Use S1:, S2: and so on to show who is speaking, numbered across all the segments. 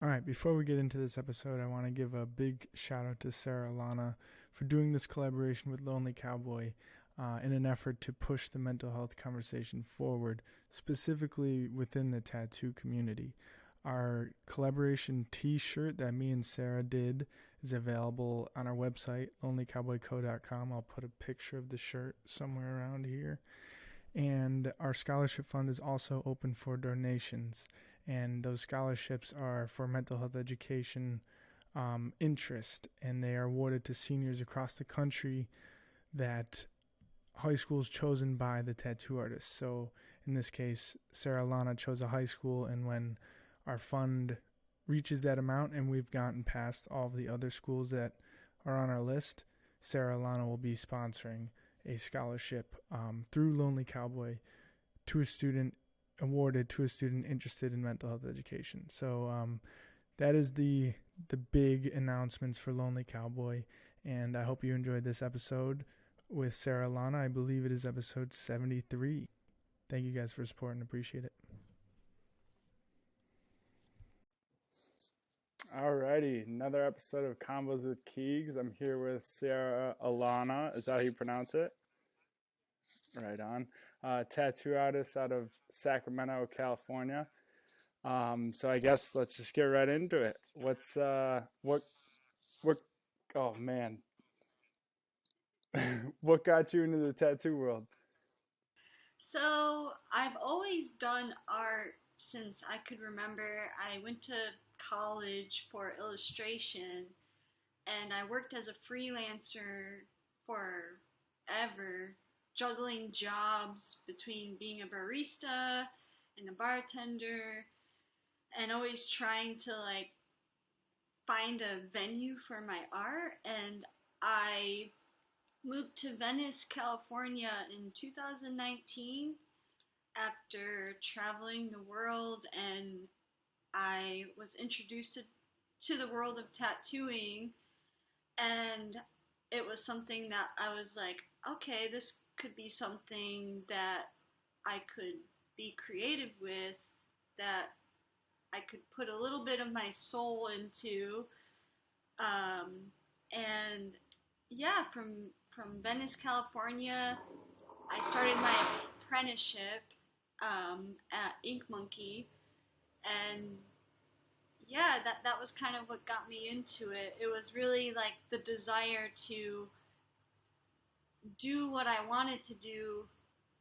S1: All right, before we get into this episode, I want to give a big shout out to Sera Alana for doing this collaboration with Lonely Cowboy in an effort to push the mental health conversation forward, specifically within the tattoo community. Our collaboration t-shirt that me and Sarah did is available on our website, lonelycowboyco.com. I'll put a picture of the shirt somewhere around here. And our scholarship fund is also open for donations. And those scholarships are for mental health education interest, and they are awarded to seniors across the country that high schools chosen by the tattoo artist. So in this case, Sera Alana chose a high school, and when our fund reaches that amount and we've gotten past all of the other schools that are on our list, Sera Alana will be sponsoring a scholarship through Lonely Cowboy to a student, awarded to a student interested in mental health education. So that is the big announcements for Lonely Cowboy, and I hope you enjoyed this episode with Sera Alana. I believe it is episode 73. Thank you guys for supporting. Appreciate it. Alrighty, another episode of Convos with KEEGS. I'm here with Sera Alana. Is that how you pronounce it? Right on. Tattoo artist out of Sacramento, California. So I guess let's just get right into it. What's what oh man. What got you into the tattoo world?
S2: So I've always done art since I could remember. I went to college for illustration and I worked as a freelancer forever, juggling jobs between being a barista and a bartender and always trying to find a venue for my art. And I moved to Venice, California in 2019 after traveling the world, and I was introduced to the world of tattooing, and it was something that I was like, okay, this could be something that I could be creative with, that I could put a little bit of my soul into, and yeah, from Venice, California, I started my apprenticeship at Ink Monkey, and yeah, that was kind of what got me into it. It was really like the desire to do what I wanted to do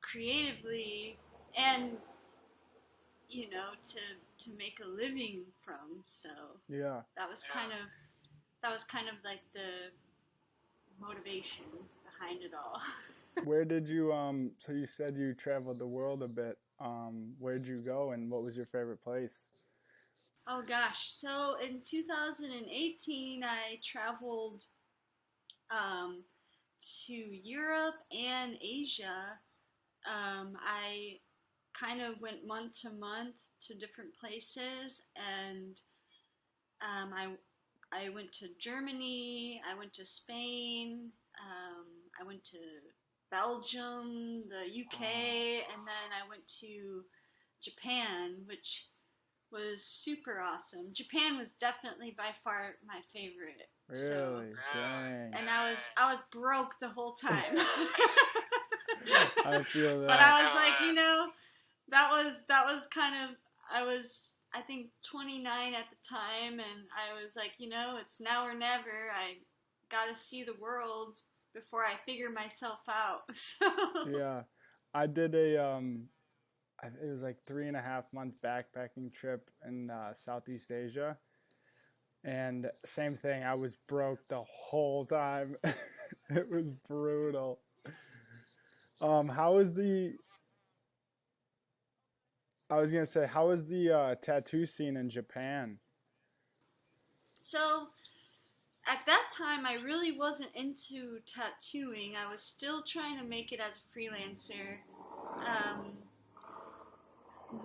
S2: creatively, and to make a living from. So
S1: Yeah.
S2: That was kind of like the motivation behind it all.
S1: Where did you so you said you traveled the world a bit. Where'd you go and what was your favorite place?
S2: Oh gosh. So in 2018 I traveled um, to Europe and Asia. I kind of went month to month to different places, and I went to Germany, I went to Spain, I went to Belgium, the UK, and then I went to Japan, which was super awesome. Japan was definitely by far my favorite. So,
S1: Really? Dang.
S2: and I was broke the whole time.
S1: I feel that.
S2: But I was like, that was kind of, I think 29 at the time, and I was like, it's now or never. I gotta see the world before I figure myself out. So
S1: Yeah. I did it was like 3.5 month backpacking trip in Southeast Asia. And same thing, I was broke the whole time. It was brutal. How was the I was gonna say, how was the tattoo scene in Japan?
S2: So at that time, I really wasn't into tattooing. I was still trying to make it as a freelancer. Um,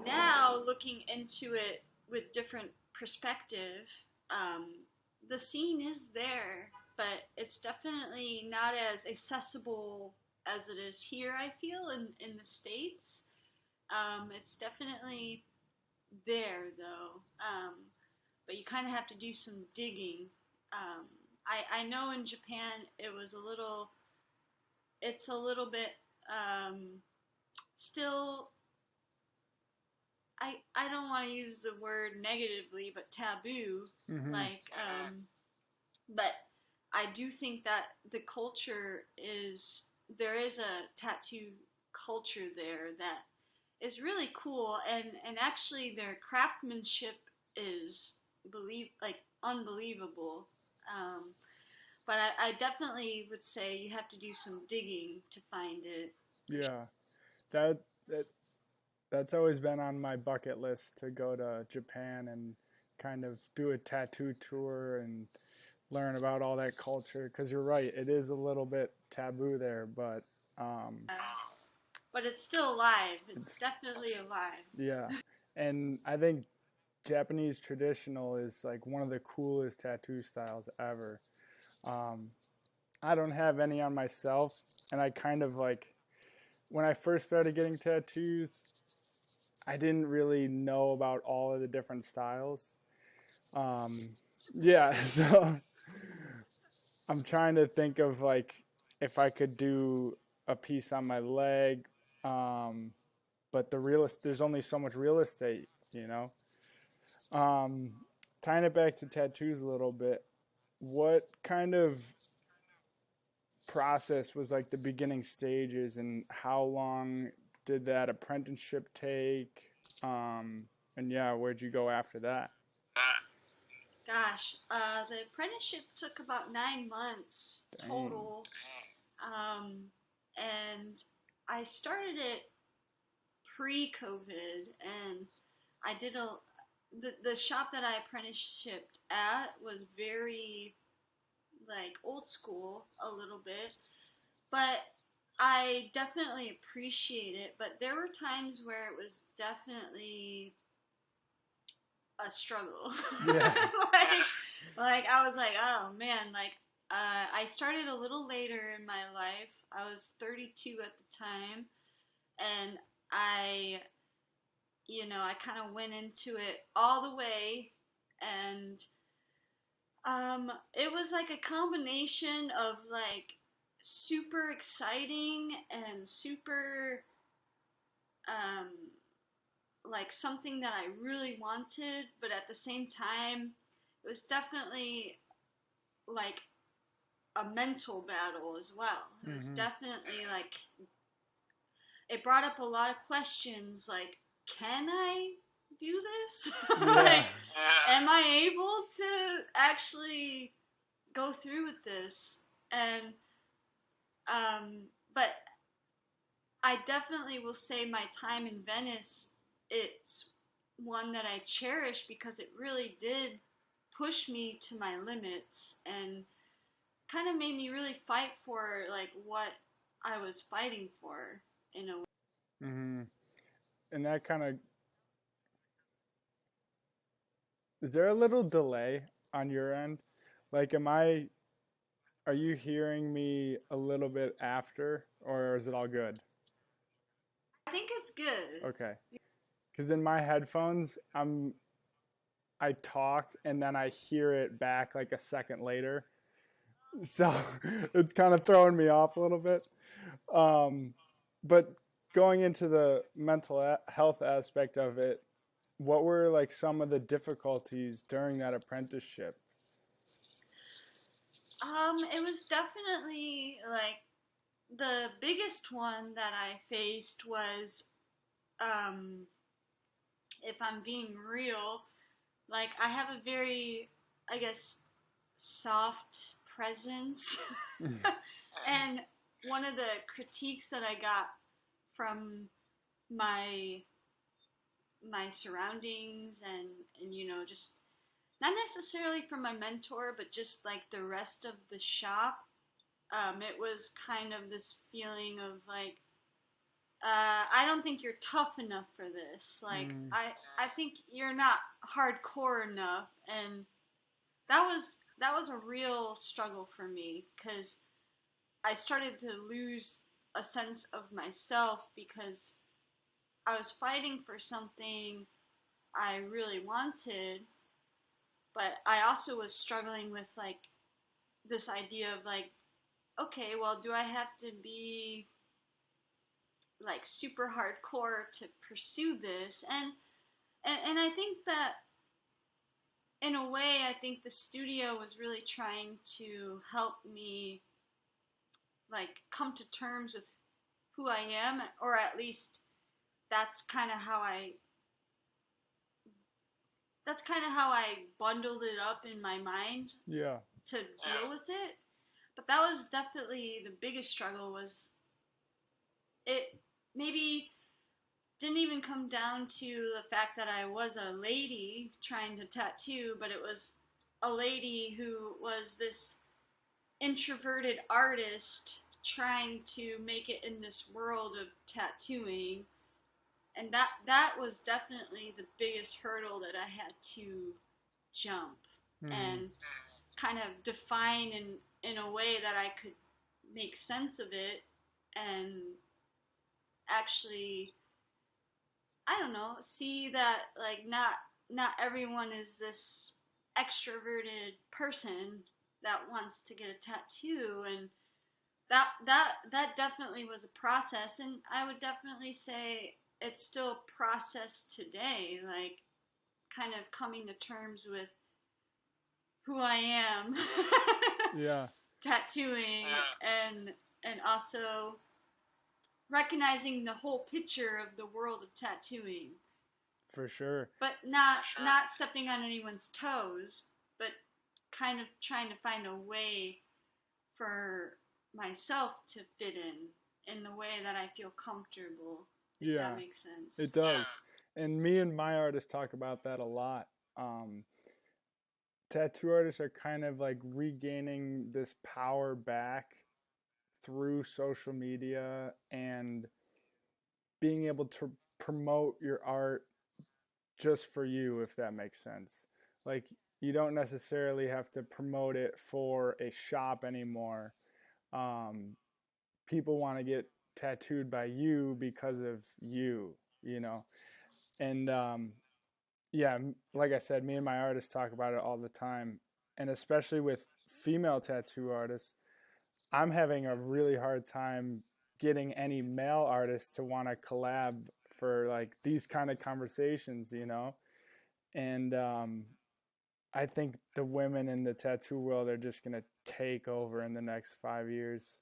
S2: Now, looking into it with different perspective, um, the scene is there, but it's definitely not as accessible as it is here, I feel, in the States. It's definitely there, though. but you kind of have to do some digging. I know in Japan it's a little bit still. I don't want to use the word negatively, but taboo.
S1: Mm-hmm.
S2: Like, but I do think that the culture there is a tattoo culture there that is really cool, and actually their craftsmanship is unbelievable. Um, but I definitely would say you have to do some digging to find it.
S1: Yeah, that that that's always been on my bucket list to go to Japan and kind of do a tattoo tour and learn about all that culture. Because you're right, it is a little bit taboo there, but
S2: But it's still alive. It's
S1: it's
S2: definitely alive.
S1: yeah. And I think Japanese traditional is like one of the coolest tattoo styles ever. Um, I don't have any on myself, and I kind of like when I first started getting tattoos, I didn't really know about all of the different styles. Um, yeah, so I'm trying to think of like if I could do a piece on my leg, um, but there's only so much real estate, you know. Um, Tying it back to tattoos a little bit, what kind of process was like the beginning stages, and how long did that apprenticeship take? And yeah, where'd you go after that?
S2: Gosh, the apprenticeship took about 9 months
S1: Dang.
S2: total, and I started it pre-COVID, and I did the shop that I apprenticeshiped at was very like old school a little bit, but I definitely appreciate it. But there were times where it was definitely a struggle.
S1: Yeah.
S2: like, like I was like, oh man, like I started a little later in my life. I was 32 at the time, and I, I kind of went into it all the way, and it was like a combination of like super exciting and super um, like something that I really wanted, but at the same time, it was definitely like a mental battle as well. It was
S1: Mm-hmm.
S2: definitely like it brought up a lot of questions like, can I do this?
S1: Yeah.
S2: Like, am I able to actually go through with this? And but I definitely will say my time in Venice, it's one that I cherish because it really did push me to my limits and kind of made me really fight for like what I was fighting for in a way.
S1: Mm-hmm. And that kind of, is there a little delay on your end? Like, are you hearing me a little bit after, or is it all good?
S2: I think it's good.
S1: Okay. Because in my headphones, I talk and then I hear it back like a second later. So it's kind of throwing me off a little bit. Um, but going into the mental health aspect of it, what were like some of the difficulties during that apprenticeship?
S2: It was definitely like the biggest one that I faced was, um, if I'm being real, like I have a very, I guess, soft presence. And one of the critiques that I got from my my surroundings and just not necessarily from my mentor, but just like the rest of the shop, it was kind of this feeling of like, I don't think you're tough enough for this. Like,
S1: Mm,
S2: I think you're not hardcore enough, and that was that was a real struggle for me because I started to lose a sense of myself because I was fighting for something I really wanted, But I also was struggling with like this idea of like, okay, well, do I have to be like super hardcore to pursue this? And I think that in a way, I think the studio was really trying to help me like come to terms with who I am, or at least that's kind of how I bundled it up in my mind
S1: Yeah.
S2: to deal with it. But that was definitely the biggest struggle. Was it maybe didn't even come down to the fact that I was a lady trying to tattoo, but it was a lady who was this introverted artist trying to make it in this world of tattooing. And that was definitely the biggest hurdle that I had to jump and kind of define in a way that I could make sense of it and actually, I don't know, see that like not everyone is this extroverted person that wants to get a tattoo. And that definitely was a process, and I would definitely say it's still a process today, like kind of coming to terms with who I am.
S1: Yeah.
S2: Tattooing and also recognizing the whole picture of the world of tattooing.
S1: For sure.
S2: But not stepping on anyone's toes, but kind of trying to find a way for myself to fit in the way that I feel comfortable. If that makes sense.
S1: It does. And me and my artist talk about that a lot. Tattoo artists are kind of like regaining this power back through social media and being able to promote your art just for you, if that makes sense. Like, you don't necessarily have to promote it for a shop anymore. People want to get tattooed by you because of you, you know. And yeah, like I said, me and my artists talk about it all the time. And especially with female tattoo artists, I'm having a really hard time getting any male artists to want to collab for like these kind of conversations, you know. And I think the women in the tattoo world are just going to take over in the next 5 years.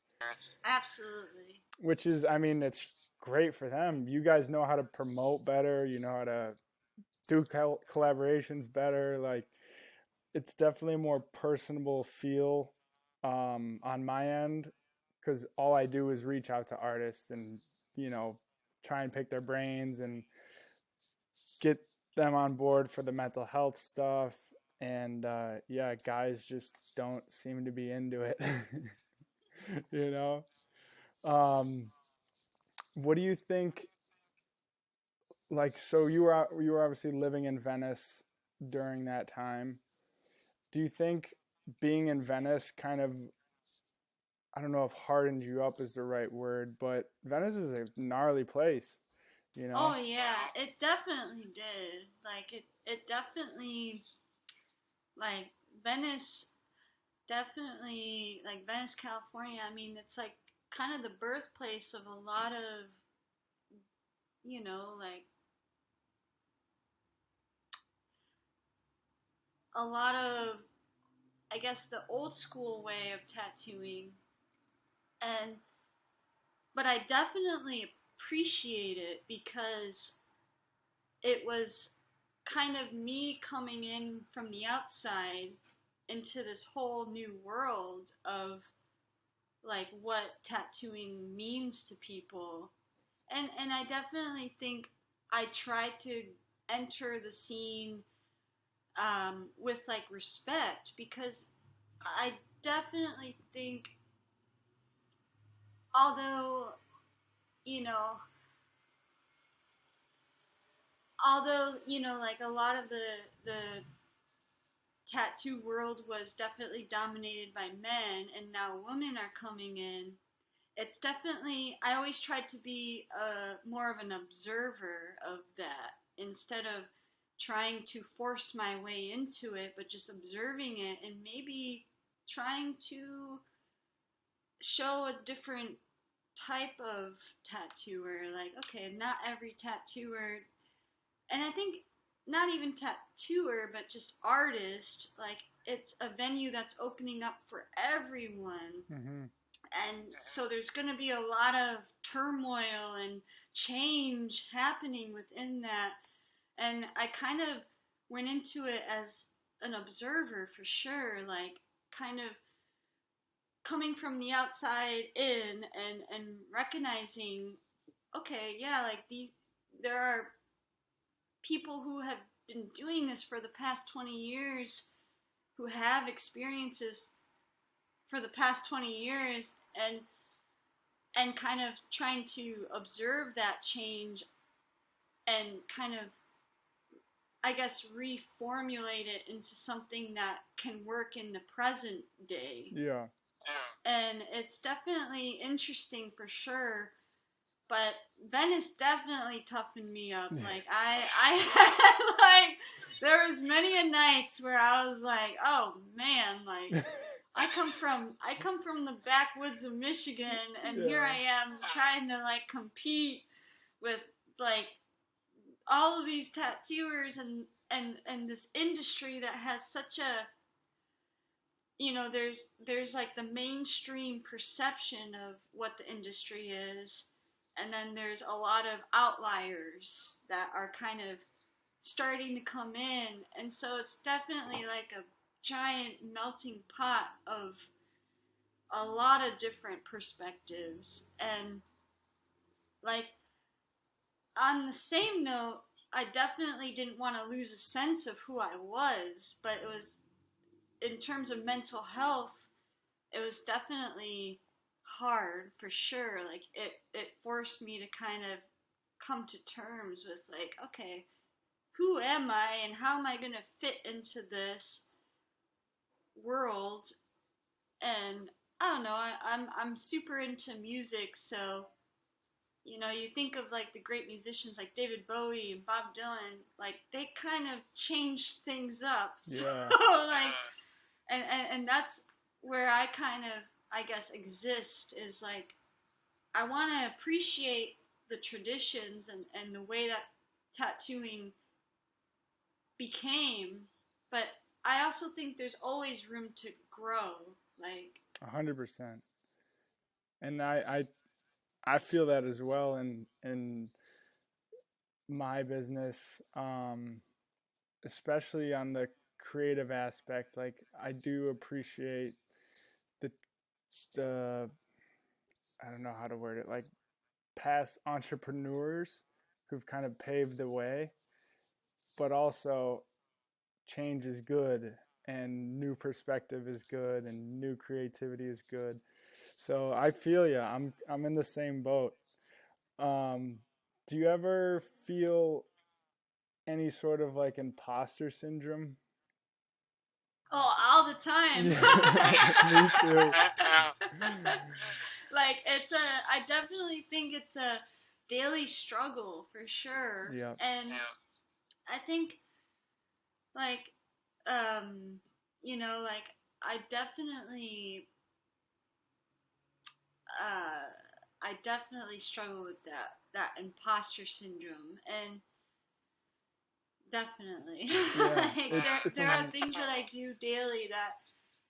S2: Absolutely.
S1: Which is, I mean, it's great for them. You guys know how to promote better. You know how to do collaborations better. Like, it's definitely a more personable feel on my end, because all I do is reach out to artists and, you know, try and pick their brains and get them on board for the mental health stuff. And yeah, guys just don't seem to be into it. You know. What do you think? Like, so you were obviously living in Venice during that time. Do you think being in Venice kind of, I don't know if hardened you up is the right word, but Venice is a gnarly place, you know?
S2: Oh yeah, it definitely did. Like it definitely, like Venice, definitely like Venice, California. I mean, it's like kind of the birthplace of a lot of, like a lot of, I guess, the old school way of tattooing. And but I definitely appreciate it because it was kind of me coming in from the outside into this whole new world of like what tattooing means to people. And I definitely think I tried to enter the scene with like respect, because I definitely think, although you know like a lot of the tattoo world was definitely dominated by men, and now women are coming in. It's definitely, I always tried to be more of an observer of that instead of trying to force my way into it, but just observing it and maybe trying to show a different type of tattooer. Like, okay, not every tattooer, and I think not even tattooer, but just artist, like, it's a venue that's opening up for everyone.
S1: Mm-hmm.
S2: And so there's going to be a lot of turmoil and change happening within that. And I kind of went into it as an observer for sure, like kind of coming from the outside in and recognizing, okay, yeah, like there are people who have been doing this for the past 20 years, who have experiences for the past 20 years, and kind of trying to observe that change and kind of, I guess, reformulate it into something that can work in the present day.
S1: Yeah.
S2: And it's definitely interesting for sure. But Venice definitely toughened me up. Like I had like there was many a nights where I was like, oh man, like I come from the backwoods of Michigan, and here I am trying to like compete with like all of these tattooers and this industry that has such a, you know, there's like the mainstream perception of what the industry is, and then there's a lot of outliers that are kind of starting to come in, and so it's definitely like a giant melting pot of a lot of different perspectives. And like, on the same note, I definitely didn't want to lose a sense of who I was, but it was, in terms of mental health, it was definitely hard for sure. Like it forced me to kind of come to terms with like, okay, who am I and how am I going to fit into this world? And I don't know, I'm super into music, so you know, you think of like the great musicians like David Bowie and Bob Dylan, like they kind of changed things up.
S1: Yeah.
S2: So like, and that's where I kind of, I guess, exist, is like I want to appreciate the traditions and the way that tattooing became, but I also think there's always room to grow. Like
S1: 100%. And I feel that as well in my business, especially on the creative aspect. Like I do appreciate the I don't know how to word it, like past entrepreneurs who've kind of paved the way, but also change is good and new perspective is good and new creativity is good. So I feel you. I'm in the same boat. Do you ever feel any sort of like imposter syndrome?
S2: oh, all the time.
S1: Me too.
S2: Like I definitely think it's a daily struggle for sure.
S1: Yeah.
S2: And I think like, you know, like I definitely, I definitely struggle with that imposter syndrome, and definitely,
S1: Yeah,
S2: like there are things that I do daily that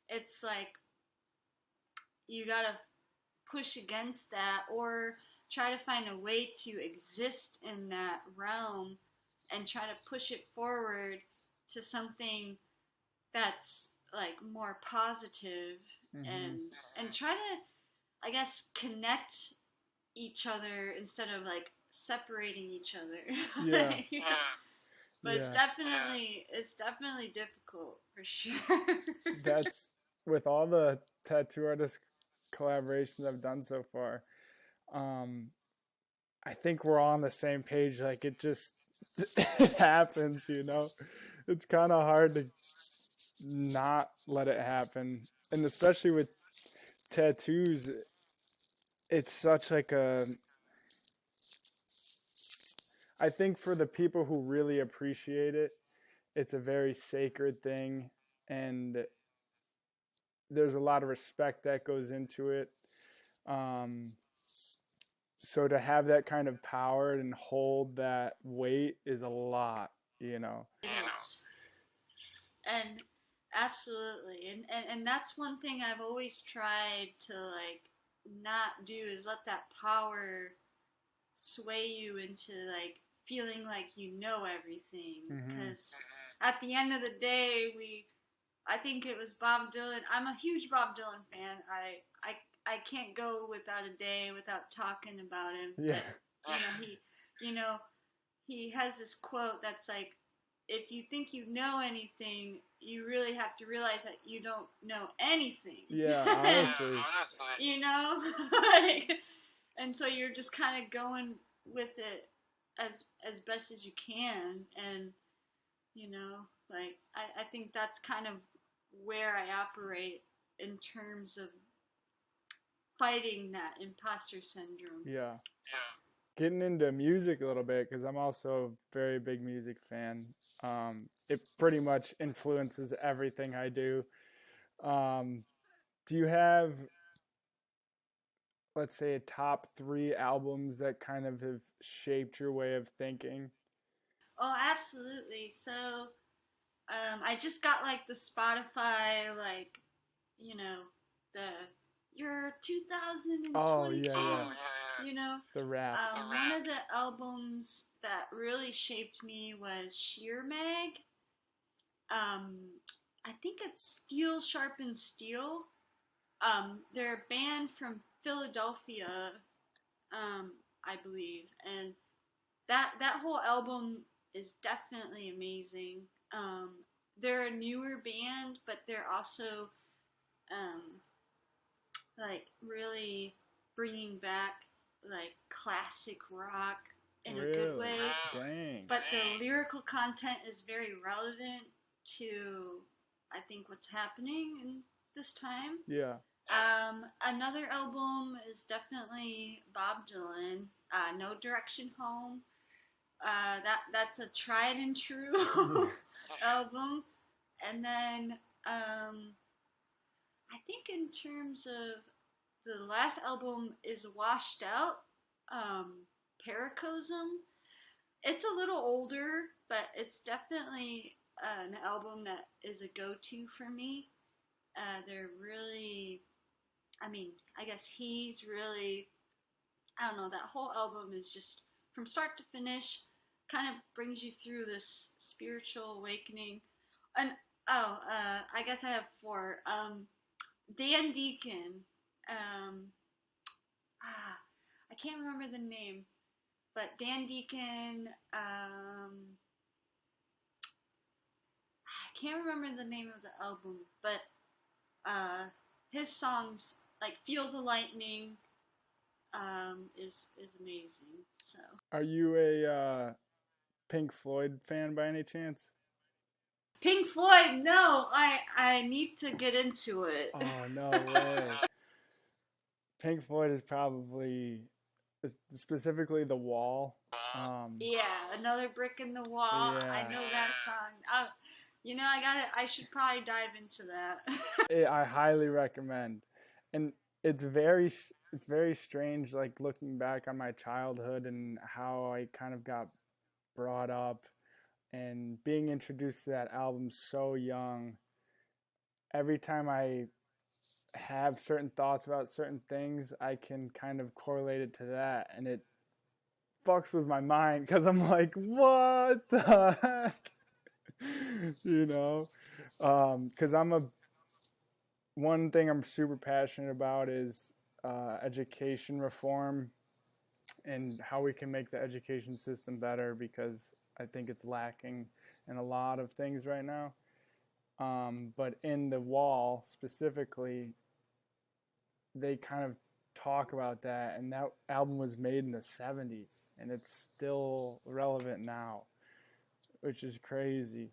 S2: it's like you gotta push against that or try to find a way to exist in that realm and try to push it forward to something that's like more positive. And try to, I guess, connect each other instead of like separating each other.
S1: Yeah.
S2: Like, but it's definitely difficult for sure.
S1: That's with all the tattoo artist collaborations I've done so far. I think we're all on the same page. Like it just it happens, you know. It's kind of hard to not let it happen, and especially with tattoos, it's such like a. I think for the people who really appreciate it, it's a very sacred thing, and there's a lot of respect that goes into it. So to have that kind of power and hold that weight is a lot, you know.
S2: It is. And absolutely. And that's one thing I've always tried to like not do is let that power sway you into like feeling like you know everything because at the end of the day I think it was Bob Dylan. I'm a huge Bob Dylan fan. I can't go without a day without talking about him.
S1: Yeah.
S2: But, you know, he has this quote that's like, if you think you know anything, you really have to realize that you don't know anything.
S1: Yeah, honestly.
S2: You know? Like, and so you're just kind of going with it as best as you can. And, you know, like, I think that's kind of where I operate in terms of fighting that imposter syndrome.
S1: Yeah. Getting into music a little bit, because I'm also a very big music fan. It pretty much influences everything I do. Do you have, let's say, a top 3 albums that kind of have shaped your way of thinking?
S2: Oh, absolutely. So, I just got like the Spotify, like, you know, the your 2022.
S1: Oh, yeah.
S2: You know,
S1: The rap.
S2: one of the albums that really shaped me was Sheer Mag. I think it's Steel Sharpens Steel. They're a band from Philadelphia, I believe, and that whole album is definitely amazing. They're a newer band, but they're also like really bringing back like classic rock in a good way.
S1: Dang.
S2: But the lyrical content is very relevant to I think what's happening in this time.
S1: Yeah.
S2: Another album is definitely Bob Dylan, No Direction Home. That's a tried and true album. And then I think in terms of the last album is Washed Out, Paracosm. It's a little older, but it's definitely an album that is a go-to for me. They're really, I mean, I guess he's really, I don't know, that whole album is just from start to finish kind of brings you through this spiritual awakening. And I guess I have 4. Dan Deacon. I can't remember the name, but Dan Deacon. I can't remember the name of the album, but his songs like "Feel the Lightning" is amazing. So.
S1: Are you a Pink Floyd fan by any chance?
S2: Pink Floyd? No, I need to get into it.
S1: Oh, no way. Pink Floyd is probably, specifically The Wall.
S2: Yeah, Another Brick in the Wall.
S1: Yeah.
S2: I know that song. You know, I should probably dive into that.
S1: I highly recommend. And it's very strange, like looking back on my childhood and how I kind of got brought up and being introduced to that album so young. Every time I have certain thoughts about certain things, I can kind of correlate it to that, and it fucks with my mind because I'm like, what the heck? You know? Because one thing I'm super passionate about is education reform and how we can make the education system better, because I think it's lacking in a lot of things right now. But in The Wall specifically, they kind of talk about that, and that album was made in the 70s, and it's still relevant now, which is crazy.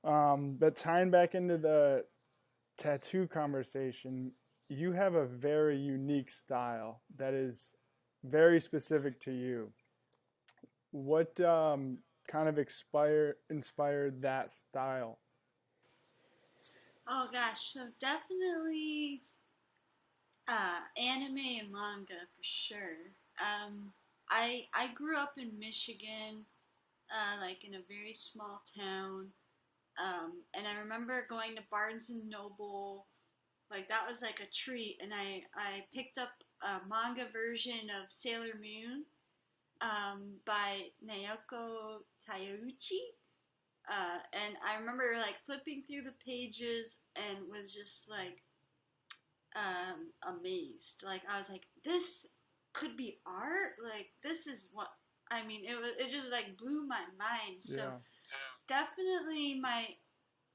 S1: But tying back into the tattoo conversation, you have a very unique style that is very specific to you. What kind of inspired that style?
S2: Oh gosh, so definitely anime and manga for sure. I grew up in Michigan, like in a very small town, and I remember going to Barnes and Noble. Like that was like a treat, and I picked up a manga version of Sailor Moon by Naoko Tayauchi. And I remember like flipping through the pages and was just like amazed. Like I was like, this could be art. Like this is what I mean. It just like blew my mind. So
S1: Yeah.
S2: definitely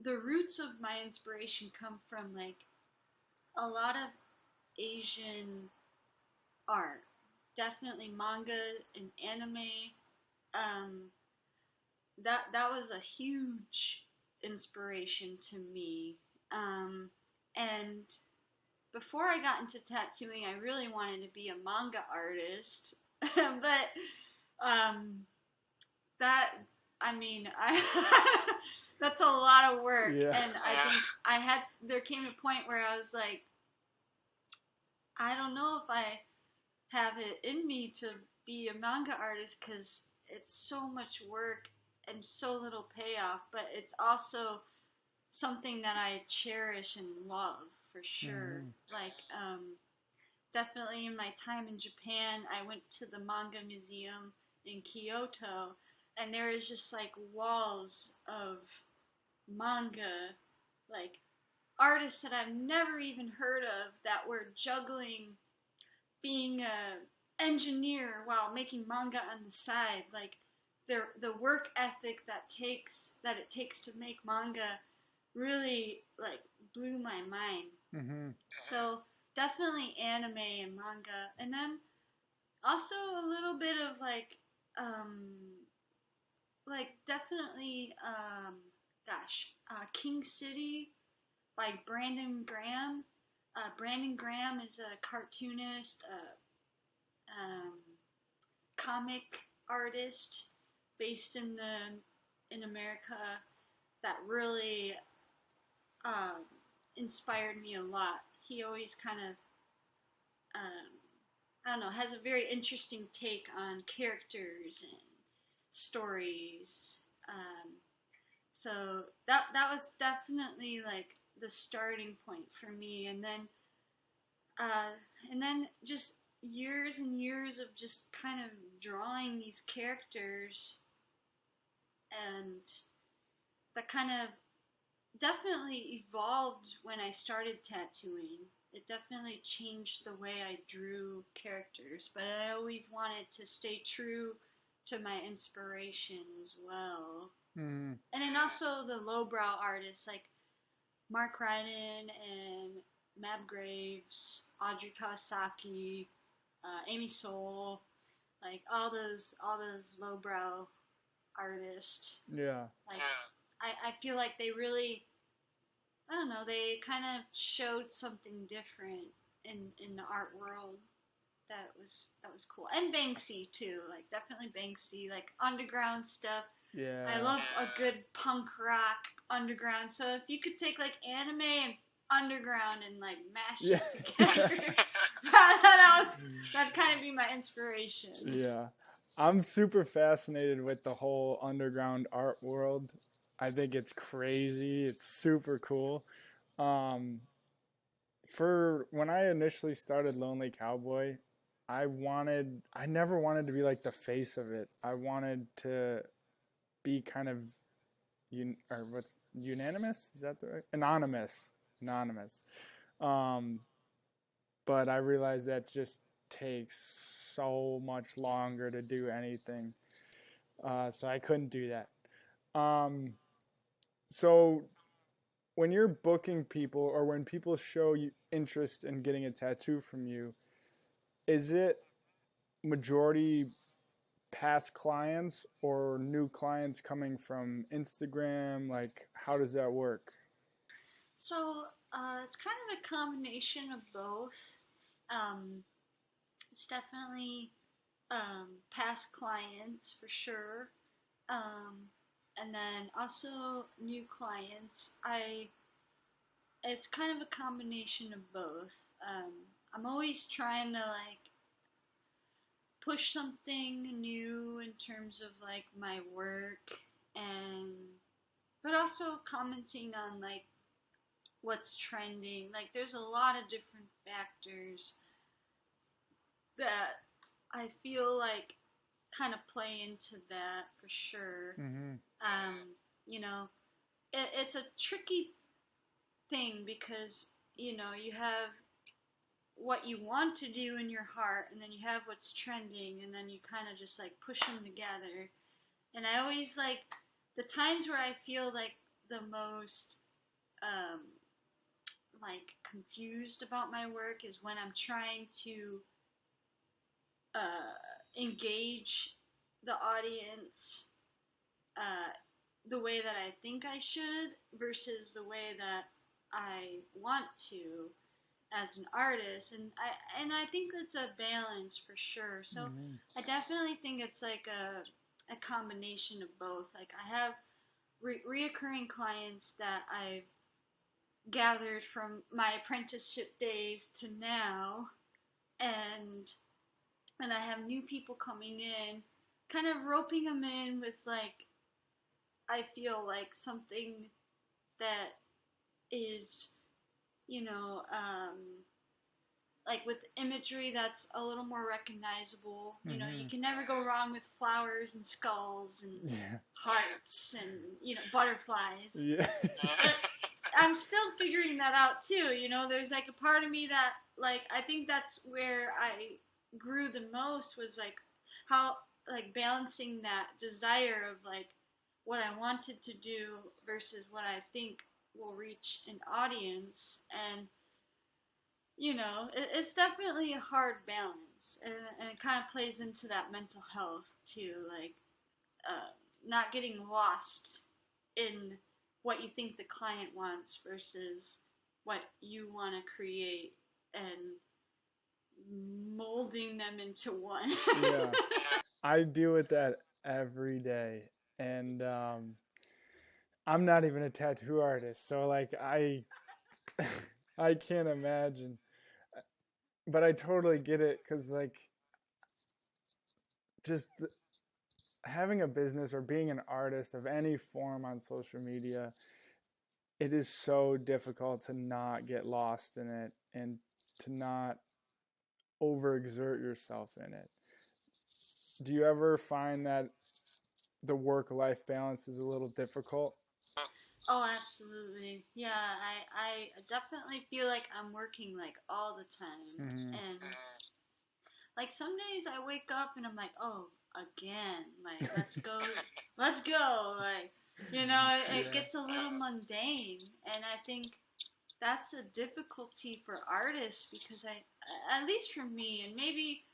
S2: the roots of my inspiration come from like a lot of Asian art. Definitely manga and anime. Um, that was a huge inspiration to me. And before I got into tattooing, I really wanted to be a manga artist, but um, that I mean, I that's a lot of work,
S1: Yeah.
S2: and I think there came a point where I was like, I don't know if I have it in me to be a manga artist because it's so much work and so little payoff, but it's also something that I cherish and love for sure. Like, definitely in my time in Japan, I went to the manga museum in Kyoto, and there is just like walls of manga, like artists that I've never even heard of that were juggling being a engineer while making manga on the side. Like the work ethic that it takes to make manga really like blew my mind.
S1: Mm-hmm.
S2: So definitely anime and manga, and then also a little bit of like definitely King City by Brandon Graham. Brandon Graham is a cartoonist, um, comic artist based in America that really inspired me a lot. He always kind of I don't know, has a very interesting take on characters and stories. So that was definitely like the starting point for me, uh, and then just years and years of just kind of drawing these characters, and that kind of definitely evolved when I started tattooing. It definitely changed the way I drew characters, but I always wanted to stay true to my inspiration as well.
S1: Mm-hmm.
S2: And then also the lowbrow artists like Mark Ryden and Mab Graves, Audrey Kawasaki, Amy Soul, like all those lowbrow artists.
S1: Yeah.
S2: Like I feel like they really, I don't know, they kind of showed something different in the art world that was cool. And Banksy too, like definitely Banksy, like underground stuff.
S1: Yeah.
S2: I love a good punk rock underground. So if you could take like anime and underground and like mash it together, that'd kind of be my inspiration.
S1: Yeah. I'm super fascinated with the whole underground art world. I think it's crazy. It's super cool. For when I initially started Lonely Cowboy, I never wanted to be like the face of it. I wanted to be kind of unanimous? Is that the right? Anonymous. But I realized that just takes so much longer to do anything. So I couldn't do that. So when you're booking people or when people show you interest in getting a tattoo from you, is it majority past clients or new clients coming from Instagram? Like, how does that work?
S2: So it's kind of a combination of both. It's definitely past clients for sure. And then also new clients. It's kind of a combination of both. I'm always trying to like push something new in terms of like my work, and but also commenting on like what's trending. Like there's a lot of different factors that I feel like kind of play into that for sure.
S1: Mm-hmm.
S2: You know, it's a tricky thing because you have what you want to do in your heart, and then you have what's trending, and then you kind of just like push them together. And I always like the times where I feel like the most um, like confused about my work is when I'm trying to engage the audience uh, the way that I think I should versus the way that I want to as an artist, and I think it's a balance for sure. So
S1: Mm-hmm.
S2: I definitely think it's like a combination of both. Like I have reoccurring clients that I've gathered from my apprenticeship days to now, and I have new people coming in, kind of roping them in with like I feel like something that is, you know, like with imagery that's a little more recognizable. You know,
S1: Mm-hmm.
S2: you can never go wrong with flowers and skulls and
S1: Yeah.
S2: hearts and butterflies.
S1: Yeah.
S2: But I'm still figuring that out too. There's like a part of me that like I think that's where I grew the most was like how like balancing that desire of like what I wanted to do versus what I think will reach an audience. And it's definitely a hard balance, and it kind of plays into that mental health too, like not getting lost in what you think the client wants versus what you want to create and molding them into one.
S1: Yeah. I deal with that every day. And I'm not even a tattoo artist, so like I I can't imagine. But I totally get it cuz like just having a business or being an artist of any form on social media, it is so difficult to not get lost in it and to not overexert yourself in it. Do you ever find that the work-life balance is a little difficult?
S2: Oh, absolutely. Yeah, I definitely feel like I'm working like all the time.
S1: Mm-hmm.
S2: And like some days I wake up and I'm like, oh, again, like let's go. Like, it gets a little mundane, and I think that's a difficulty for artists because at least for me, and maybe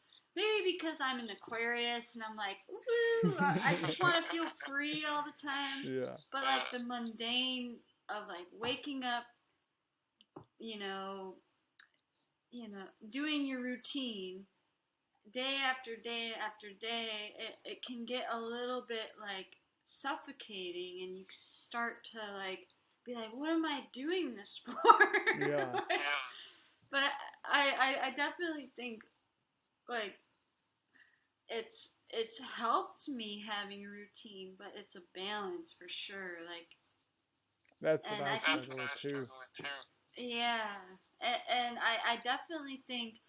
S2: because I'm an Aquarius and I'm like, woo, I just want to feel free all the time.
S1: Yeah.
S2: But like the mundane of like waking up, you know, doing your routine day after day after day, it can get a little bit like suffocating, and you start to like be like, what am I doing this for?
S1: Yeah.
S2: But I definitely think like it's helped me having a routine, but it's a balance for sure. Like
S1: That's what
S2: and
S1: I
S2: I think
S1: struggle with too.
S2: yeah, and I definitely think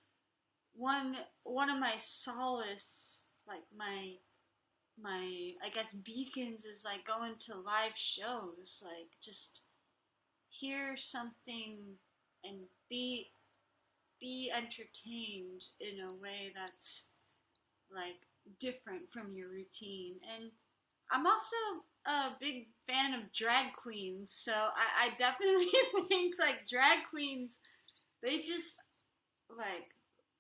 S2: one of my solace, like my I guess beacons is like going to live shows, like just hear something and be entertained in a way that's like different from your routine. And I'm also a big fan of drag queens, so I definitely think like drag queens, they just like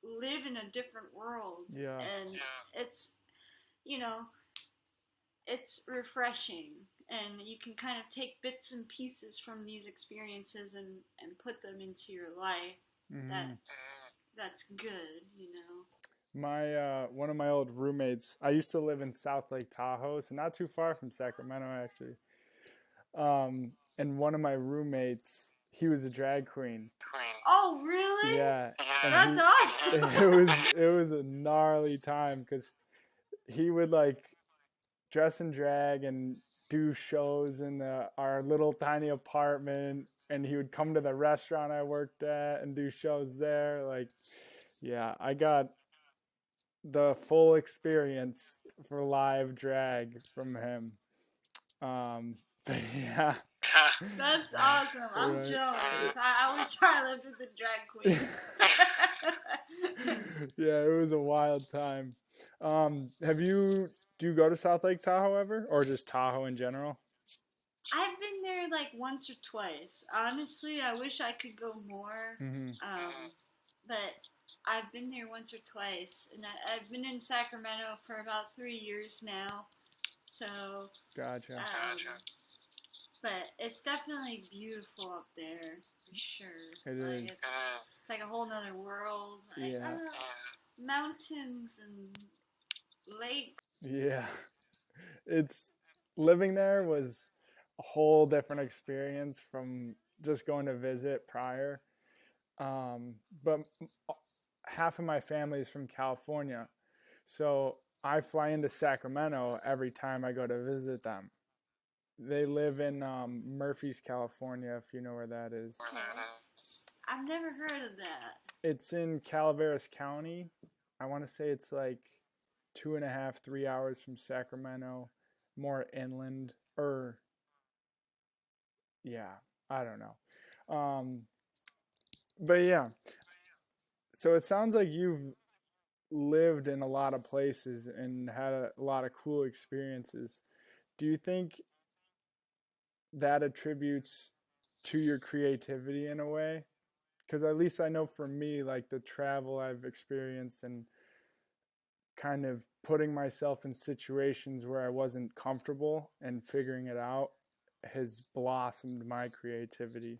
S2: live in a different world.
S1: Yeah.
S2: And it's you know it's refreshing, and you can kind of take bits and pieces from these experiences and put them into your life.
S1: Mm-hmm.
S2: That's good.
S1: My one of my old roommates, I used to live in South Lake Tahoe, so not too far from Sacramento actually. And one of my roommates, he was a drag queen.
S2: Oh, really?
S1: Yeah, and
S2: That's awesome.
S1: it was a gnarly time because he would like dress in drag and do shows in our little tiny apartment, and he would come to the restaurant I worked at and do shows there. Like, yeah, I got the full experience for live drag from him. But yeah.
S2: That's awesome. I'm
S1: Right.
S2: jealous. I wish I lived with a drag queen.
S1: Yeah, it was a wild time. Do you go to South Lake Tahoe ever, or just Tahoe in general?
S2: I've been there like once or twice. Honestly, I wish I could go more.
S1: Mm-hmm.
S2: But I've been there once or twice, and I've been in Sacramento for about 3 years now. So,
S1: Gotcha.
S2: But it's definitely beautiful up there for sure.
S1: It
S2: like
S1: is.
S2: It's like a whole nother world. Like,
S1: Yeah.
S2: I don't know, mountains and lakes.
S1: Yeah. It's living there was a whole different experience from just going to visit prior. But half of my family is from California, so I fly into Sacramento every time I go to visit them. They live in Murphy's, California, if you know where that is.
S2: I've never heard of that.
S1: It's in Calaveras County. I want to say it's like 2.5, 3 hours from Sacramento, more inland. Or, yeah, I don't know. But yeah, so it sounds like you've lived in a lot of places and had a lot of cool experiences. Do you think that attributes to your creativity in a way? Because at least I know for me, like the travel I've experienced and kind of putting myself in situations where I wasn't comfortable and figuring it out has blossomed my creativity.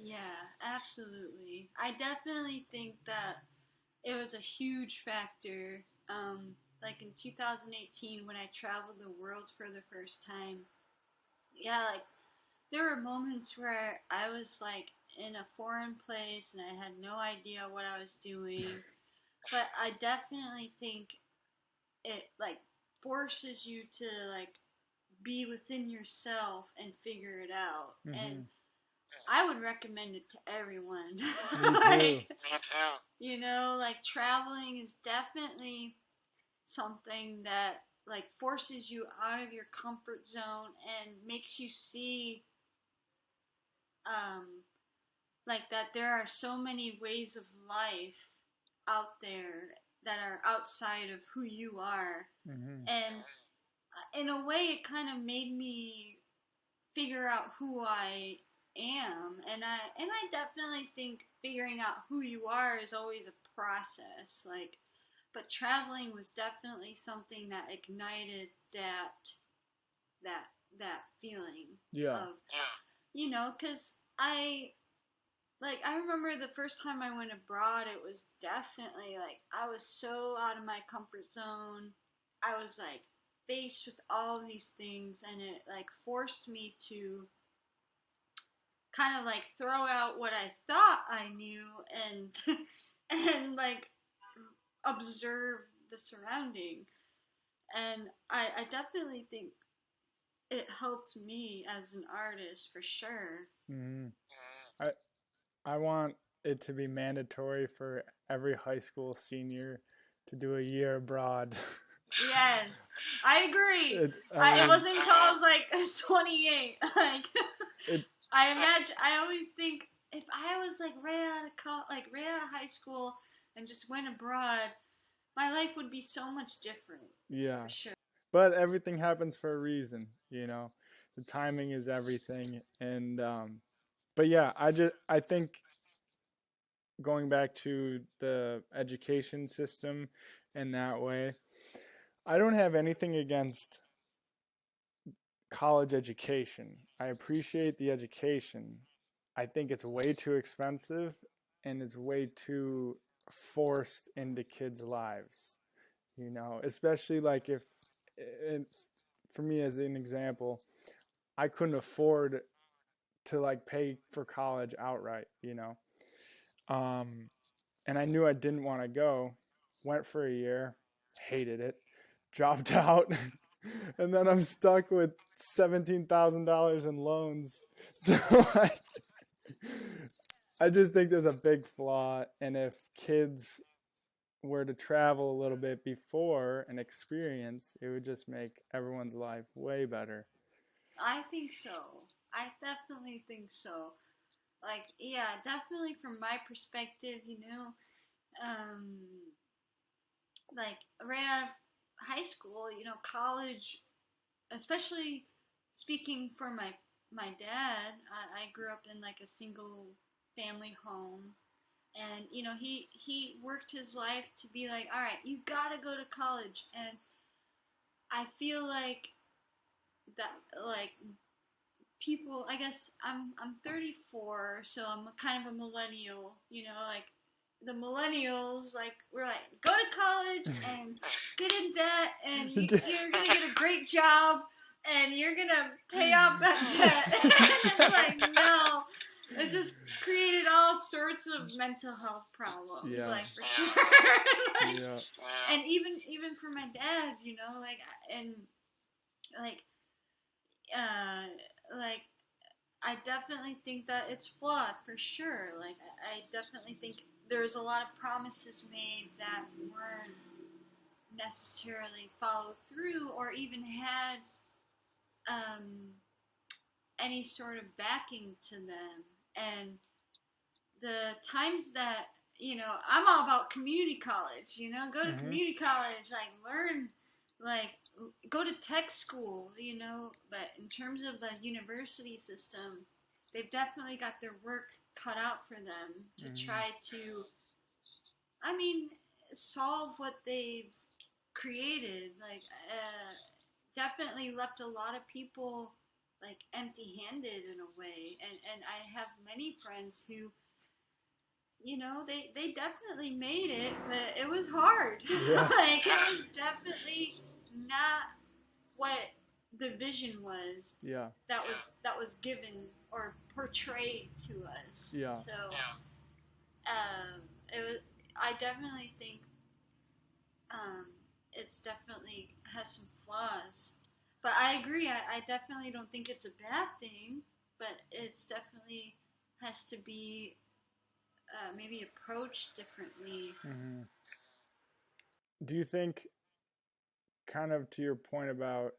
S2: Yeah, absolutely. I definitely think that it was a huge factor. Like in 2018 when I traveled the world for the first time. Yeah, like there were moments where I was like in a foreign place and I had no idea what I was doing. But I definitely think it like forces you to like be within yourself and figure it out. And
S1: Mm-hmm.
S2: I would recommend it to everyone.
S1: Me too.
S2: Like traveling is definitely something that like forces you out of your comfort zone and makes you see um like that there are so many ways of life out there that are outside of who you are.
S1: Mm-hmm.
S2: And in a way it kind of made me figure out who I am, and I definitely think figuring out who you are is always a process. Like, but traveling was definitely something that ignited that that feeling
S1: Yeah.
S2: of because I remember the first time I went abroad, it was definitely like I was so out of my comfort zone. I was like faced with all these things, and it like forced me to kind of like throw out what I thought I knew and and like observe the surrounding. And I definitely think it helped me as an artist for sure.
S1: Mm-hmm. I I want it to be mandatory for every high school senior to do a year abroad.
S2: Yes, I agree. It
S1: mean,
S2: wasn't until I was like 28. Like,
S1: it,
S2: I imagine. I always think if I was like right out of high school and just went abroad, my life would be so much different.
S1: yeah.
S2: For sure.
S1: But everything happens for a reason, you know. The timing is everything, and but yeah, I think going back to the education system in that way, I don't have anything against college education. I appreciate the education. I think it's way too expensive and it's way too forced into kids' lives, you know, especially like if, and for me as an example, I couldn't afford to like pay for college outright, you know. And I knew I didn't want to go. Went for a year, hated it, dropped out, and then I'm stuck with $17,000 in loans. So I just think there's a big flaw, and if kids were to travel a little bit before an experience, it would just make everyone's life way better.
S2: I think so. I definitely think so. Like, yeah, definitely from my perspective, um, like right out of high school, college, especially speaking for my dad, I grew up in like a single family home, and he worked his life to be like, all right, you gotta go to college, and I feel like that, like, people, I guess I'm 34, so I'm kind of a millennial, like the millennials, like, we're like, go to college and get in debt, and you're gonna get a great job, and you're gonna pay off that debt. And it's like, no, it just created all sorts of mental health problems,
S1: Yeah.
S2: like, for sure. Like,
S1: Yeah.
S2: and even for my dad, like, and like, like, I definitely think that it's flawed, for sure. Like, I definitely think there's a lot of promises made that weren't necessarily followed through, or even had um, any sort of backing to them. And the times that, I'm all about community college, go to community college, like, learn, like, go to tech school, but in terms of the university system, they've definitely got their work cut out for them to try to, I mean, solve what they've created. Like, definitely left a lot of people, like, empty-handed in a way. And I have many friends who, they definitely made it, but it was hard.
S1: Yeah.
S2: Like, it was definitely not what the vision was.
S1: Yeah.
S2: That was given or portrayed to us.
S1: Yeah.
S2: So, it was. I definitely think, it's definitely has some flaws, but I agree. I definitely don't think it's a bad thing, but it's definitely has to be, maybe approached differently.
S1: Do you think, kind of to your point about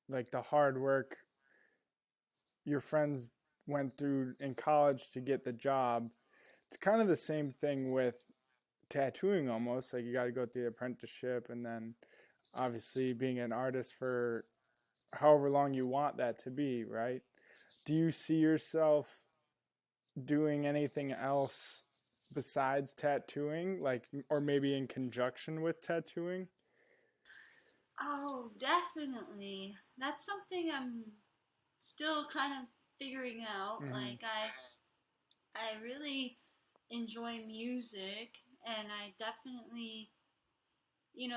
S1: like the hard work your friends went through in college to get the job, it's kind of the same thing with tattooing almost. Like, you got to go through the apprenticeship, and then obviously being an artist for however long you want that to be, right? Do you see yourself doing anything else besides tattooing, like, or maybe in conjunction with tattooing?
S2: Oh, definitely. That's something I'm still kind of figuring out. Like, I really enjoy music, and I definitely,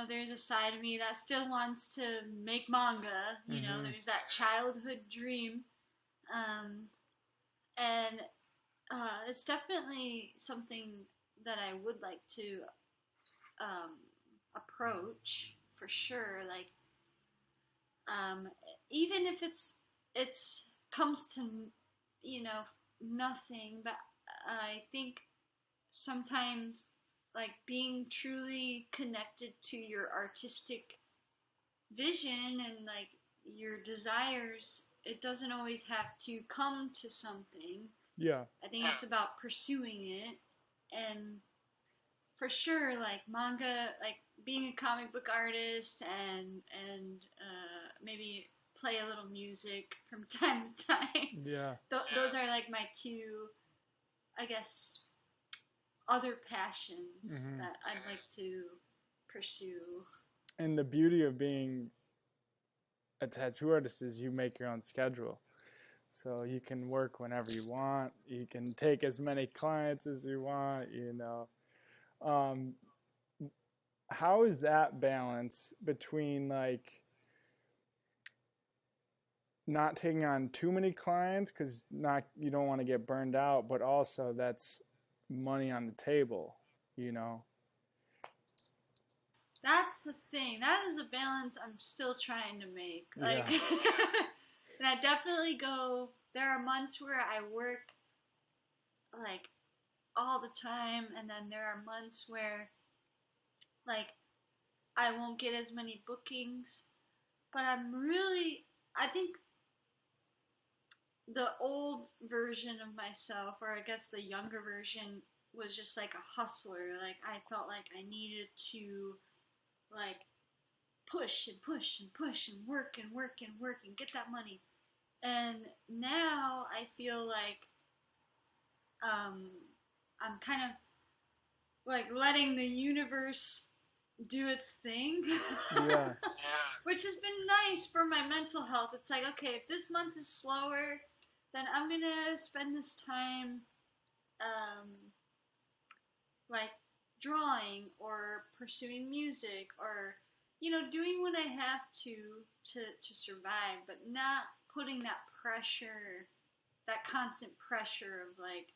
S2: there's a side of me that still wants to make manga. There's that childhood dream, um, and it's definitely something that I would like to, um, approach, for sure. Like, um, even if it's comes to, you know nothing, but I think sometimes, like, being truly connected to your artistic vision and, like, your desires, it doesn't always have to come to something.
S1: Yeah.
S2: I think it's about pursuing it. And for sure, like, manga, like, being a comic book artist, and maybe play a little music from time to time.
S1: Yeah.
S2: Those are, like, my two, I guess, other passions that I'd like to pursue.
S1: And the beauty of being a tattoo artist is you make your own schedule. So you can work whenever you want. You can take as many clients as you want, you know. Um, how is that balance between like not taking on too many clients because not you don't want to get burned out, but also that's money on the table, you know?
S2: That's the thing. That is a balance I'm still trying to make. Like,
S1: Yeah.
S2: and I definitely go. There are months where I work like all the time, and then there are months where like I won't get as many bookings. But I think the old version of myself, or I guess the younger version, was just like a hustler. Like I felt like I needed to like push and push and push and work and work and work and get that money. And now I feel like um, I'm kind of like letting the universe do its thing.
S1: Yeah.
S2: Which has been nice for my mental health. It's like, okay, if this month is slower, then I'm gonna spend this time um, like drawing or pursuing music or doing what I have to survive, but not putting that pressure, that constant pressure of like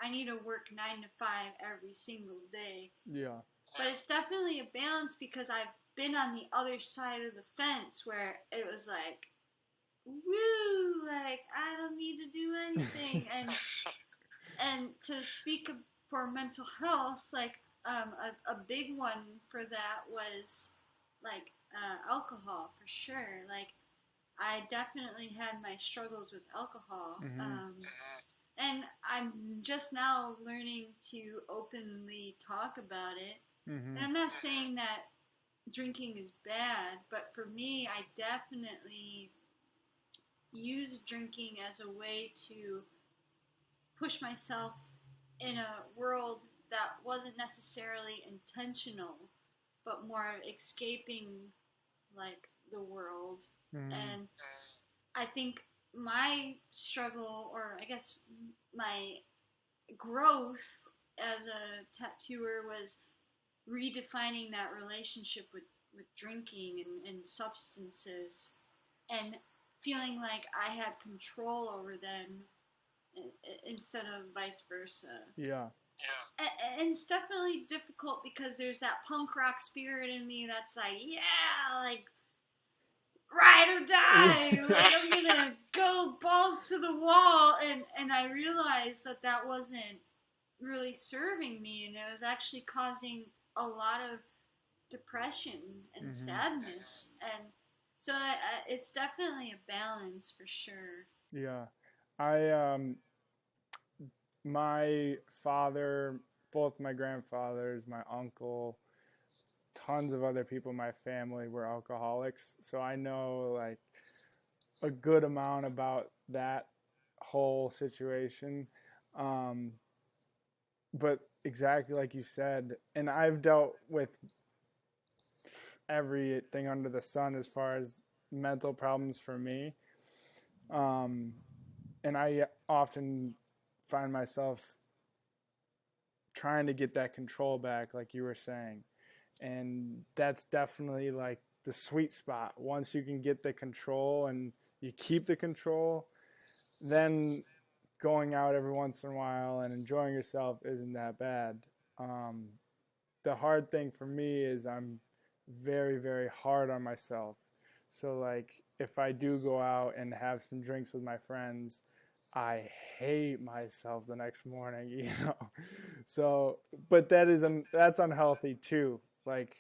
S2: I need to work 9 to 5 every single day.
S1: Yeah.
S2: But it's definitely a balance because I've been on the other side of the fence where it was like, woo, like I don't need to do anything, and to speak for mental health, like a big one for that was like alcohol for sure. Like I definitely had my struggles with alcohol, and I'm just now learning to openly talk about it. And I'm not saying that drinking is bad, but for me, I definitely use drinking as a way to push myself in a world that wasn't necessarily intentional, but more escaping like the world. And I think my struggle, or I guess my growth as a tattooer, was redefining that relationship with drinking and substances, and feeling like I had control over them instead of vice versa.
S1: Yeah.
S2: And it's definitely difficult because there's that punk rock spirit in me that's like, yeah, like ride or die. Like I'm gonna go balls to the wall, and I realized that wasn't really serving me, and it was actually causing a lot of depression and sadness. And so it's definitely a balance for sure.
S1: Yeah. I my father, both my grandfathers, my uncle, tons of other people in my family were alcoholics. So I know like a good amount about that whole situation. Um, but exactly like you said, and I've dealt with everything under the sun as far as mental problems for me. And I often find myself trying to get that control back, like you were saying. And that's definitely like the sweet spot. Once you can get the control and you keep the control, then going out every once in a while and enjoying yourself isn't that bad. The hard thing for me is I'm very, very hard on myself. So, like, if I do go out and have some drinks with my friends, I hate myself the next morning, you know. So, but that's unhealthy too. Like,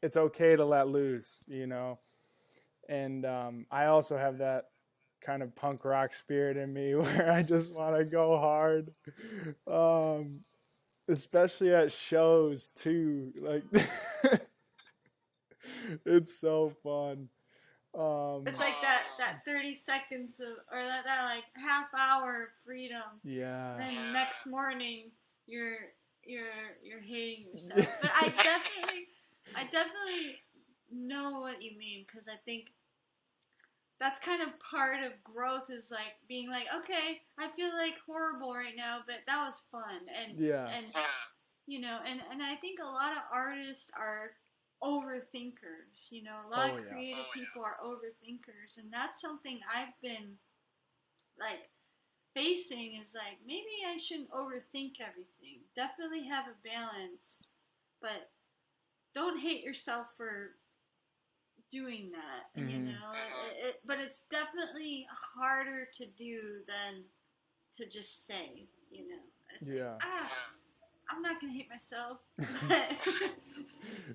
S1: it's okay to let loose, you know. And I also have that kind of punk rock spirit in me where I just want to go hard, especially at shows too. Like, it's so fun.
S2: It's like that 30 seconds of, or that like half hour of freedom.
S1: Yeah.
S2: And then next morning you're hating yourself. But I definitely know what you mean, because I think that's kind of part of growth, is like being like, okay, I feel like horrible right now, but that was fun.
S1: Yeah.
S2: And you know, and I think a lot of artists are overthinkers. You know, a lot
S1: Oh
S2: of
S1: yeah.
S2: creative people are overthinkers, and that's something I've been like facing, is like, maybe I shouldn't overthink everything. Definitely have a balance, but don't hate yourself for doing that. And you
S1: Mhm.
S2: know, but it's definitely harder to do than to just say. You know, it's like,
S1: Yeah.
S2: I'm not gonna hate myself. But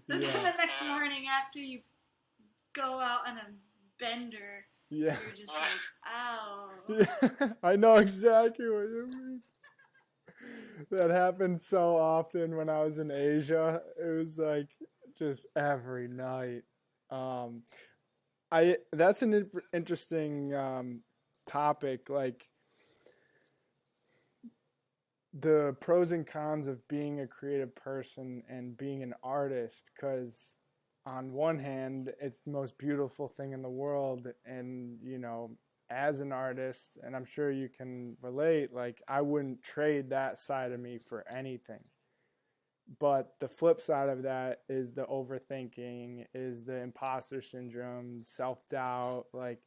S2: then
S1: Yeah.
S2: the next morning after you go out on a bender,
S1: Yeah.
S2: you're just like, ow.
S1: Yeah. I know exactly what you mean. That happened so often when I was in Asia. It was like just every night. Um, I that's an interesting topic, like the pros and cons of being a creative person and being an artist. Because on one hand, it's the most beautiful thing in the world, and you know, as an artist, and I'm sure you can relate, like I wouldn't trade that side of me for anything. But the flip side of that is the overthinking, is the imposter syndrome, self-doubt. Like,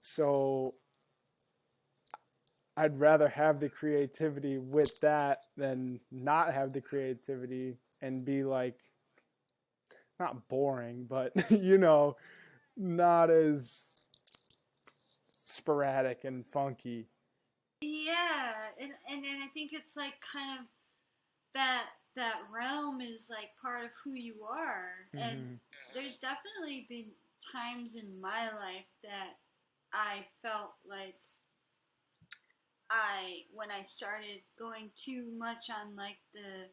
S1: so I'd rather have the creativity with that than not have the creativity and be like, not boring, but you know, not as sporadic and funky.
S2: Yeah, and then I think it's like kind of that realm is like part of who you are. And
S1: Mm-hmm.
S2: there's definitely been times in my life that I felt like when I started going too much on like the,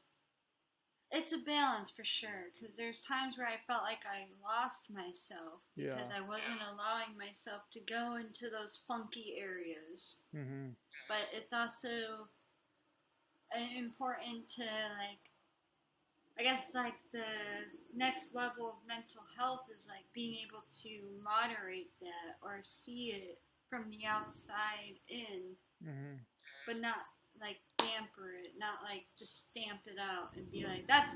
S2: it's a balance for sure, because there's times where I felt like I lost myself because
S1: Yeah.
S2: I wasn't allowing myself to go into those funky areas.
S1: Mm-hmm.
S2: But it's also important to like, I guess like the next level of mental health is like being able to moderate that or see it from the outside in,
S1: Mm-hmm.
S2: but not like damper it, not like just stamp it out and be like, that's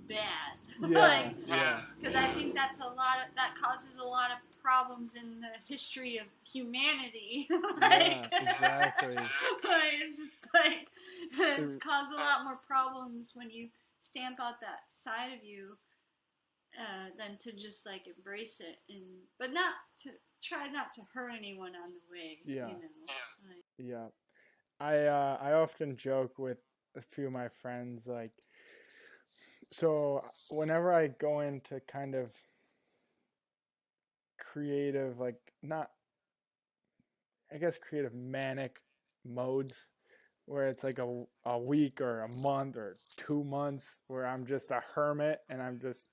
S2: bad.
S1: Yeah.
S2: Like,
S1: Yeah.
S2: because I think that's a lot of, that causes a lot of problems in the history of humanity.
S1: Yeah.
S2: Like,
S1: Exactly.
S2: like, it's just like, it's
S1: It-
S2: caused a lot more problems when you stamp out that side of you, than to just like embrace it, and but not to try not to hurt anyone on the way.
S1: yeah.
S2: You know, like,
S1: Yeah. I often joke with a few of my friends, like, so whenever I go into kind of creative, like, not, I guess, creative manic modes, where it's like a week or a month or 2 months where I'm just a hermit and I'm just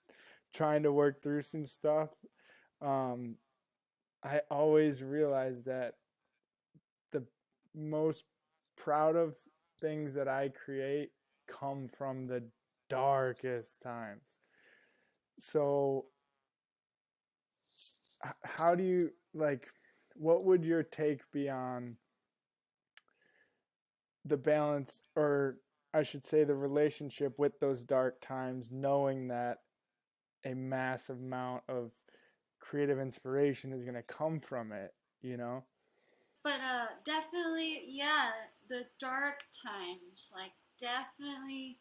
S1: trying to work through some stuff. um I always realize that the most proud of things that I create come from the darkest times. So how do you, like, what would your take be on the balance, or I should say the relationship with those dark times, knowing that a massive amount of creative inspiration is going to come from it, you know?
S2: but definitely, yeah, the dark times, like definitely.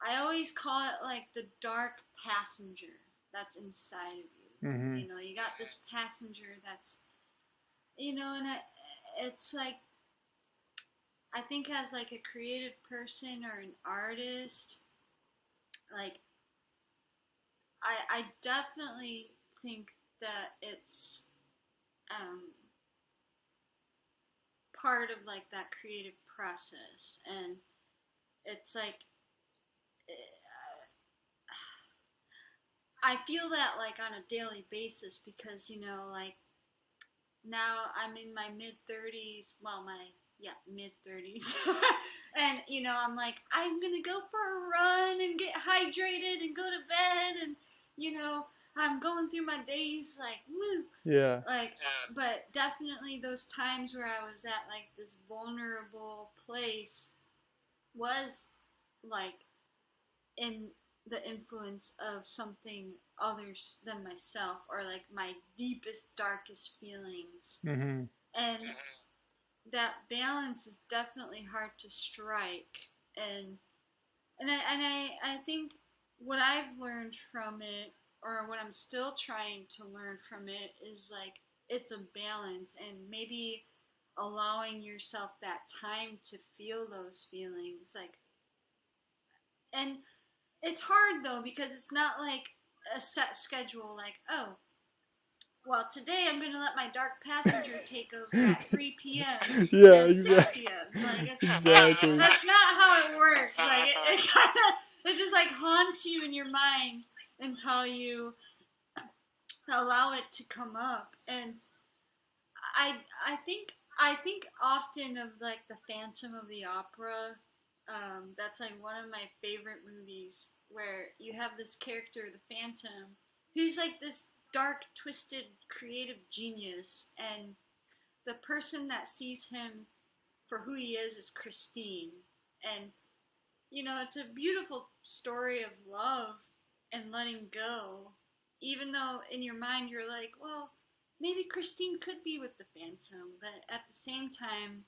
S2: I always call it like the dark passenger that's inside of you.
S1: Mm-hmm.
S2: You know, you got this passenger that's, you know, and it's like, I think as like a creative person or an artist, like I definitely think that it's um, part of like that creative process, and it's like, I feel that like on a daily basis, because you know, like now I'm in my mid 30s, well, my, yeah, mid 30s. And you know, I'm like, I'm going to go for a run and get hydrated and go to bed, and you know, I'm going through my days like woo,
S1: Yeah.
S2: like, but definitely those times where I was at like this vulnerable place was like in the influence of something others than myself, or like my deepest darkest feelings.
S1: Mm-hmm.
S2: And that balance is definitely hard to strike. And I think what I've learned from it, or what I'm still trying to learn from it, is like it's a balance, and maybe allowing yourself that time to feel those feelings. Like, and it's hard though because it's not like a set schedule. Like, oh, well, today I'm going to let my dark passenger take over at 3 p.m.
S1: Yeah,
S2: and 6
S1: exactly.
S2: p.m. Like,
S1: Exactly.
S2: that's not how it works. Like, it kind of, it just like haunts you in your mind until you allow it to come up. And I, I think, I think often of like the Phantom of the Opera. That's like one of my favorite movies where you have this character, the Phantom, who's like this dark, twisted, creative genius, and the person that sees him for who he is Christine. And it's a beautiful story of love and letting go, even though in your mind you're like, well, maybe Christine could be with the Phantom, but at the same time,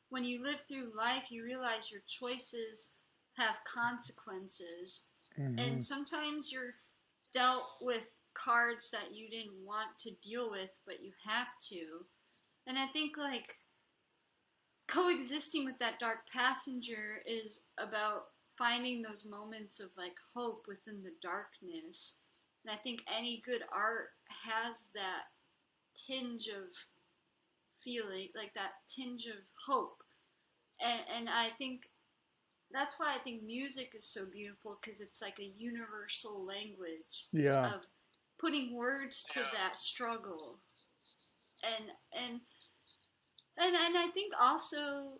S2: when you live through life, you realize your choices have consequences,
S1: Mm-hmm.
S2: and sometimes you're dealt with cards that you didn't want to deal with, but you have to. And I think like coexisting with that dark passenger is about finding those moments of like hope within the darkness. And I think any good art has that tinge of feeling, like that tinge of hope. And I think that's why I think music is so beautiful, because it's like a universal language
S1: Yeah.
S2: of putting words to that struggle. And and and I think also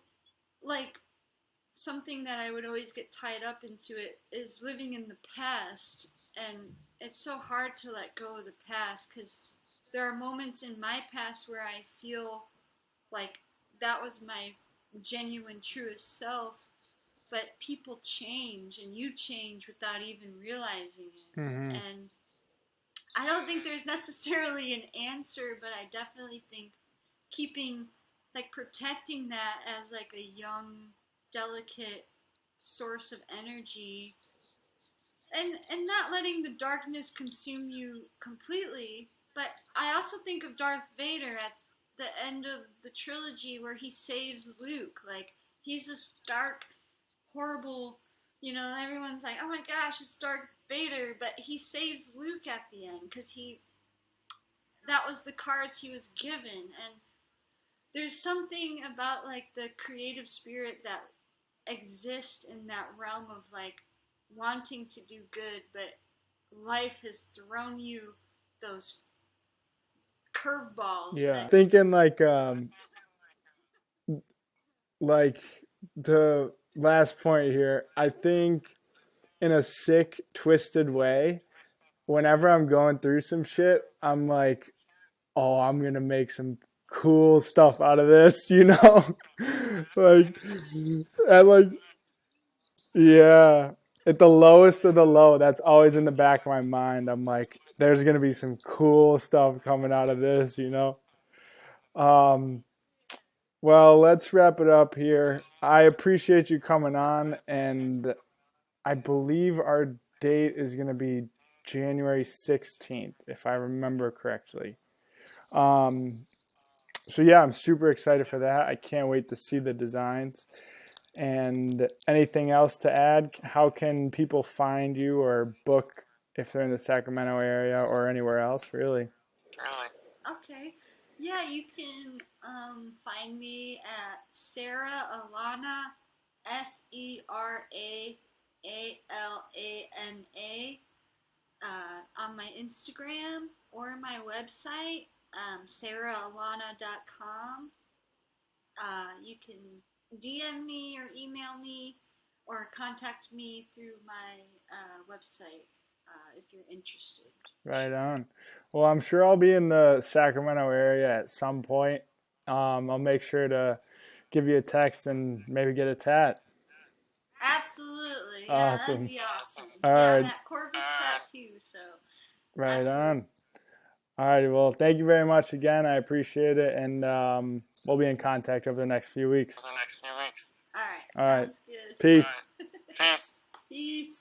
S2: like something that I would always get tied up into it is living in the past, and it's so hard to let go of the past because there are moments in my past where I feel like that was my genuine truest self, but people change and you change without even realizing it.
S1: Mm-hmm.
S2: And I don't think there's necessarily an answer, but I definitely think keeping, like, protecting that as like a young, delicate source of energy, and not letting the darkness consume you completely. But I also think of Darth Vader at the end of the trilogy where he saves Luke. Like, he's this dark, horrible, everyone's like, oh my gosh, it's Darth Vader, but he saves Luke at the end because that was the cards he was given. And there's something about like the creative spirit that exists in that realm of like wanting to do good, but life has thrown you those curveballs
S1: Yeah.
S2: that.
S1: Thinking like the last point here, I think in a sick, twisted way, whenever I'm going through some shit, I'm like, oh, I'm gonna make some cool stuff out of this, you know? Like, and like, yeah, at the lowest of the low, that's always in the back of my mind. I'm like, there's gonna be some cool stuff coming out of this, you know? Um, well, let's wrap it up here. I appreciate you coming on, and I believe our date is gonna be January 16th, if I remember correctly. Um, so yeah, I'm super excited for that. I can't wait to see the designs. And anything else to add? How can people find you or book if they're in the Sacramento area or anywhere else, really?
S2: Okay. Yeah, you can find me at Sera Alana, SeraAlana, on my Instagram or my website, seraalana.com. You can DM me or email me or contact me through my website. if you're interested.
S1: Right on. Well, I'm sure I'll be in the Sacramento area at some point. I'll make sure to give you a text and maybe get a tat.
S2: Absolutely. Yeah,
S1: Awesome.
S2: that'd be awesome.
S1: All
S2: Yeah, I'm
S1: right.
S2: at Corvus Tattoo, so.
S1: Right
S2: Absolutely.
S1: on. All right. Well, thank you very much again. I appreciate it. And we'll be in contact over the next few weeks.
S2: All right.
S1: All right.
S2: Sounds good.
S1: Peace.
S2: Peace.